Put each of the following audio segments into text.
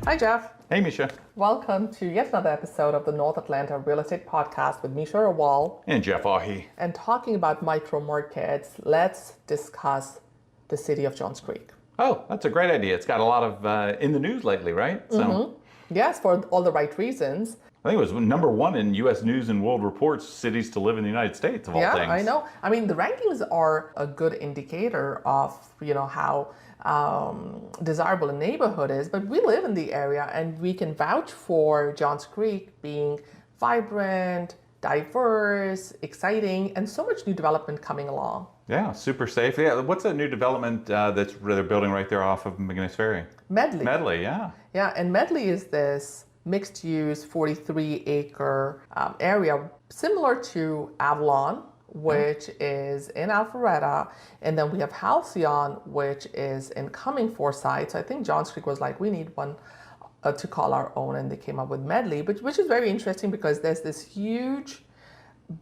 Hi, Jeff. Hey, Meesha. Welcome to yet another episode of the North Atlanta Real Estate Podcast with Meesha Rawal. And Jeff Ahi. And talking about micro markets, let's discuss the city of Johns Creek. Oh, that's a great idea. It's got a lot of in the news lately, right? So, Yes, for all the right reasons. I think it was number one in U.S. News and World Report's cities to live in the United States, of all things. Yeah, I know. I mean, the rankings are a good indicator of, how desirable a neighborhood is. But we live in the area and we can vouch for Johns Creek being vibrant, diverse, exciting, and so much new development coming along. Yeah, super safe. Yeah, what's that new development that's they're building right there off of McGinnis Ferry? Medley. Medley, yeah. Yeah, and Medley is this mixed-use 43-acre area similar to Avalon, which is in Alpharetta, and then we have Halcyon, which is in Cumming Forsyth. So I think Johns Creek was like, we need one to call our own, and they came up with Medley, which is very interesting because there's this huge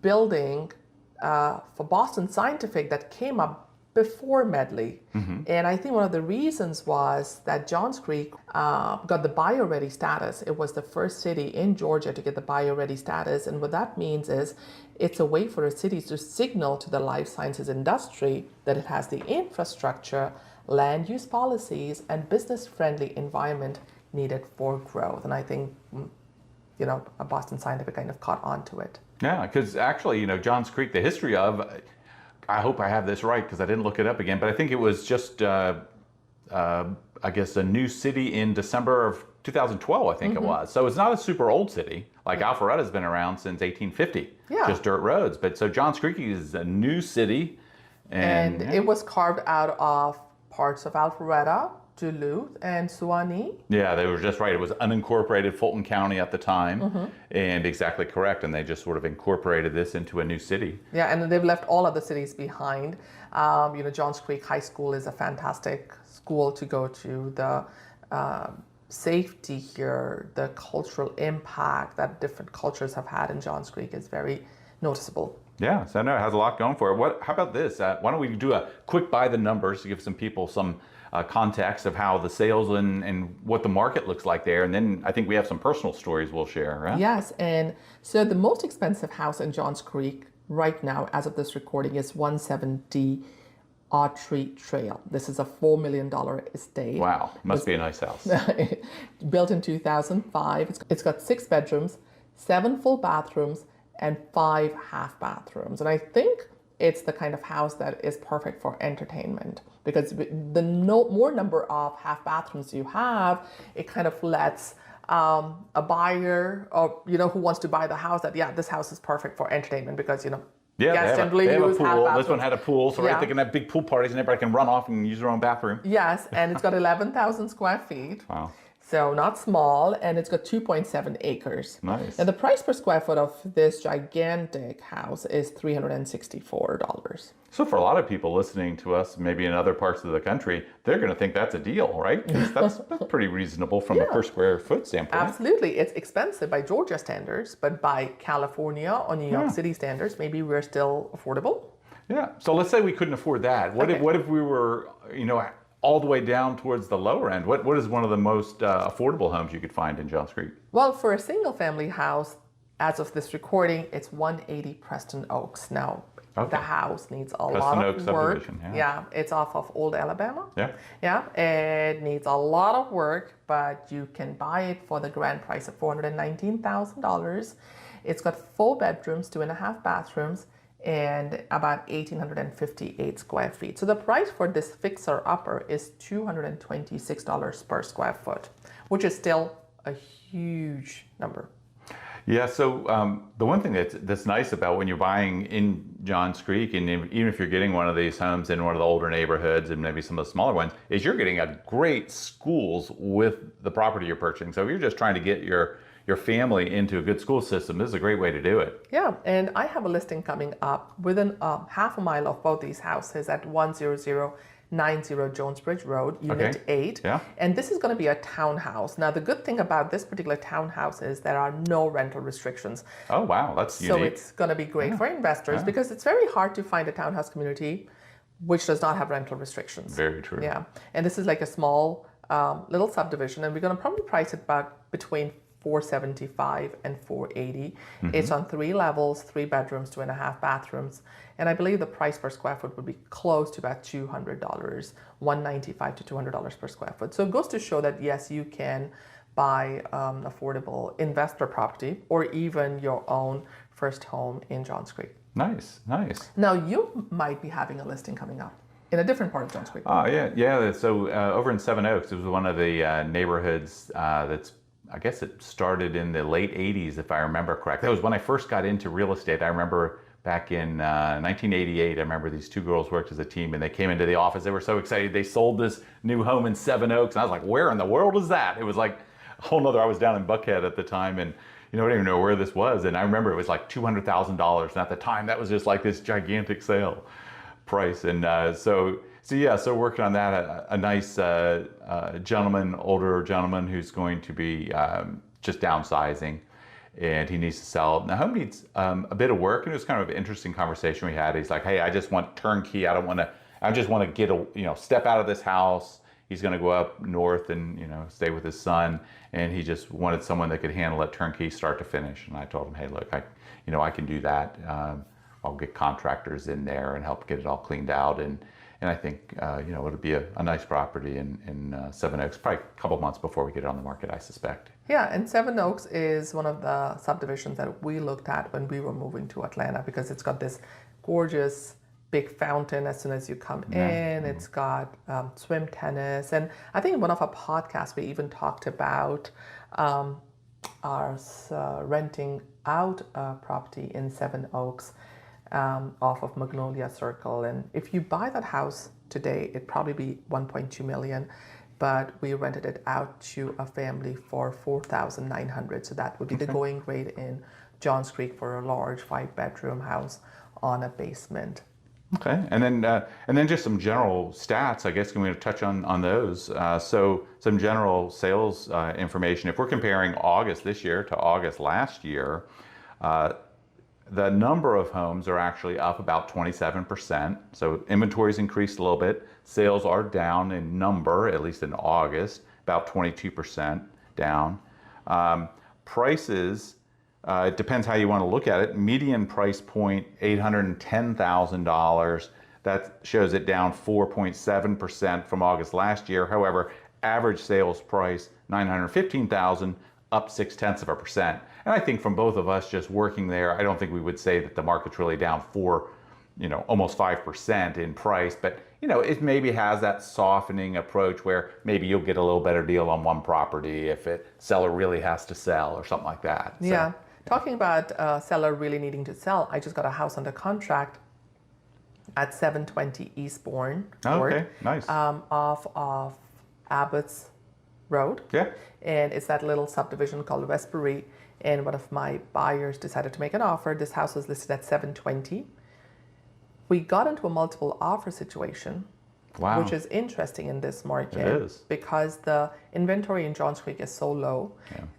building for Boston Scientific that came up before Medley. And I think one of the reasons was that Johns Creek got the bio-ready status. It was the first city in Georgia to get the bio-ready status. And what that means is it's a way for a city to signal to the life sciences industry that it has the infrastructure, land use policies, and business-friendly environment needed for growth. And I think, a Boston Scientific kind of caught on to it. Yeah, because actually, Johns Creek, the history of, I hope I have this right because I didn't look it up again, but I think it was just, I guess, a new city in December of 2012, I think it was. So it's not a super old city. Like Alpharetta's been around since 1850, just dirt roads. But so Johns Creek is a new city. And it was carved out of parts of Alpharetta, Duluth, and Suwanee. Yeah, they were just right. It was unincorporated Fulton County at the time, and exactly correct. And they just sort of incorporated this into a new city. Yeah, and they've left all other cities behind. Johns Creek High School is a fantastic school to go to. The safety here, the cultural impact that different cultures have had in Johns Creek is very noticeable. Yeah, so no, it has a lot going for it. How about this? Why don't we do a quick by the numbers to give some people some context of how the sales and what the market looks like there. And then I think we have some personal stories we'll share, right? Yes, and so the most expensive house in Johns Creek right now, as of this recording, is 170 Autry Trail. This is a $4 million estate. Wow, must be a nice house. Built in 2005. It's got 6 bedrooms, 7 full bathrooms, and 5 half bathrooms. And I think it's the kind of house that is perfect for entertainment because the more number of half bathrooms you have, it kind of lets a buyer or who wants to buy the house that this house is perfect for entertainment because guests generally use half bathrooms. This one had a pool, so right, they can have big pool parties and everybody can run off and use their own bathroom. Yes, and it's got 11,000 square feet. Wow. So not small, and it's got 2.7 acres. Nice. And the price per square foot of this gigantic house is $364. So for a lot of people listening to us, maybe in other parts of the country, they're going to think that's a deal, right? 'Cause that's pretty reasonable from a per square foot standpoint. Absolutely. It's expensive by Georgia standards, but by California or New York City standards, maybe we're still affordable. Yeah. So let's say we couldn't afford that. What if we were, all the way down towards the lower end? What is one of the most affordable homes you could find in Johns Creek? Well, for a single family house, as of this recording, it's 180 Preston Oaks. Now, the house needs a lot of work. Yeah, it's off of Old Alabama. Yeah, it needs a lot of work, but you can buy it for the grand price of $419,000. It's got 4 bedrooms, 2.5 bathrooms, and about 1,858 square feet. So the price for this fixer-upper is $226 per square foot, which is still a huge number. Yeah, so the one thing that's nice about when you're buying in Johns Creek, and even if you're getting one of these homes in one of the older neighborhoods and maybe some of the smaller ones, is you're getting a great schools with the property you're purchasing. So if you're just trying to get your family into a good school system, this is a great way to do it. Yeah, and I have a listing coming up within half a mile of both these houses at 10090 Jonesbridge Road, Unit 8. Yeah. And this is going to be a townhouse. Now, the good thing about this particular townhouse is there are no rental restrictions. Oh, wow, that's unique. So it's going to be great for investors because it's very hard to find a townhouse community which does not have rental restrictions. Very true. Yeah, and this is like a small little subdivision, and we're going to probably price it back between 475 and 480. It's on 3 levels, 3 bedrooms, 2.5 bathrooms, and I believe the price per square foot would be close to about $200, $195 to $200 per square foot. So it goes to show that yes, you can buy affordable investor property or even your own first home in Johns Creek. Nice, nice. Now you might be having a listing coming up in a different part of Johns Creek. Oh, yeah. So over in Seven Oaks, it was one of the neighborhoods that's, I guess it started in the late 80s, if I remember correct. That was when I first got into real estate. I remember back in 1988, I remember these 2 girls worked as a team and they came into the office. They were so excited. They sold this new home in Seven Oaks. And I was like, where in the world is that? It was like a whole nother, I was down in Buckhead at the time, and I didn't even know where this was. And I remember it was like $200,000. And at the time, that was just like this gigantic sale price. And so working on that, a nice gentleman, older gentleman who's going to be just downsizing, and he needs to sell. Now, home needs a bit of work, and it was kind of an interesting conversation we had. He's like, hey, I just want turnkey. I just want to get step out of this house. He's going to go up north and stay with his son, and he just wanted someone that could handle it turnkey, start to finish. And I told him, hey, look, I can do that. I'll get contractors in there and help get it all cleaned out, and I think it'll be a nice property in Seven Oaks, probably a couple months before we get it on the market, I suspect. Yeah, and Seven Oaks is one of the subdivisions that we looked at when we were moving to Atlanta, because it's got this gorgeous big fountain as soon as you come in. It's got swim tennis, and I think in one of our podcasts we even talked about our renting out a property in Seven Oaks off of Magnolia Circle. And if you buy that house today, it'd probably be $1.2 million, but we rented it out to a family for $4,900. So that would be the going rate in Johns Creek for a large 5-bedroom house on a basement. Okay, and then just some general stats. I guess can we touch on those? So some general sales information. If we're comparing August this year to August last year, the number of homes are actually up about 27%. So inventory's increased a little bit. Sales are down in number, at least in August, about 22% down. Prices. It depends how you want to look at it. Median price point, $810,000. That shows it down 4.7% from August last year. However, average sales price, $915,000, up 0.6%. And I think from both of us just working there, I don't think we would say that the market's really down almost 5% in price. But it maybe has that softening approach where maybe you'll get a little better deal on one property if seller really has to sell or something like that. Yeah. Talking about a seller really needing to sell, I just got a house under contract at 720 Eastbourne Okay, nice. Off of Abbott's Road. Yeah. And it's that little subdivision called Westbury. And one of my buyers decided to make an offer. This house was listed at 720. We got into a multiple offer situation. Wow. Which is interesting in this market. It is. Because the inventory in Johns Creek is so low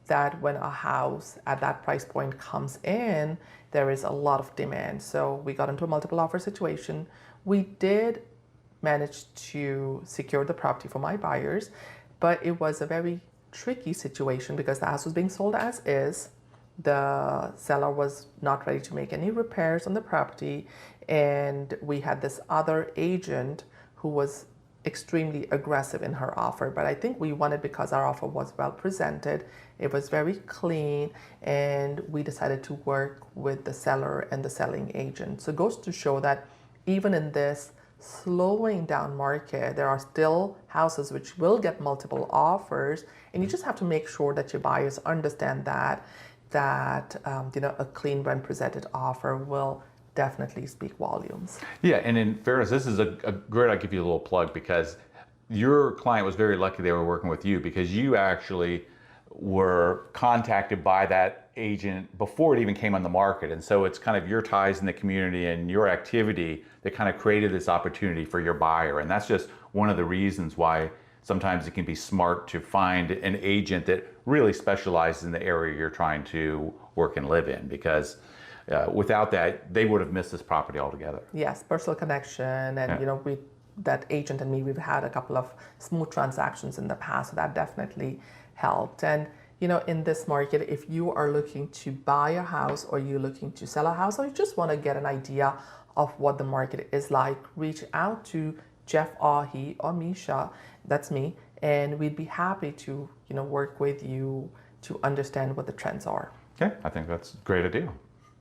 that when a house at that price point comes in, there is a lot of demand. So we got into a multiple offer situation. We did manage to secure the property for my buyers, but it was a very tricky situation because the house was being sold as is. The seller was not ready to make any repairs on the property, and we had this other agent who was extremely aggressive in her offer. But I think we won it because our offer was well presented. It was very clean, and we decided to work with the seller and the selling agent. So it goes to show that even in this slowing down market, there are still houses which will get multiple offers, and you just have to make sure that your buyers understand that a clean when presented offer will definitely speak volumes. Yeah, and in fairness, this is a great, I'll give you a little plug, because your client was very lucky they were working with you, because you actually were contacted by that agent before it even came on the market. And so it's kind of your ties in the community and your activity that kind of created this opportunity for your buyer. And that's just one of the reasons why sometimes it can be smart to find an agent that really specializes in the area you're trying to work and live in, because without that, they would have missed this property altogether. Yes, personal connection, and we that agent and me, we've had a couple of smooth transactions in the past, so that definitely helped. And in this market, if you are looking to buy a house or you're looking to sell a house, or you just want to get an idea of what the market is like, reach out to Jeff Ahi or Meesha, that's me, and we'd be happy to work with you to understand what the trends are. Okay, I think that's a great idea.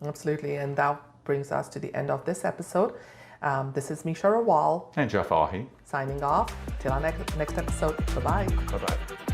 Absolutely, and that brings us to the end of this episode. This is Meesha Rawal And Jeff Ahi. signing off. Till our next episode. Bye-bye. Bye-bye.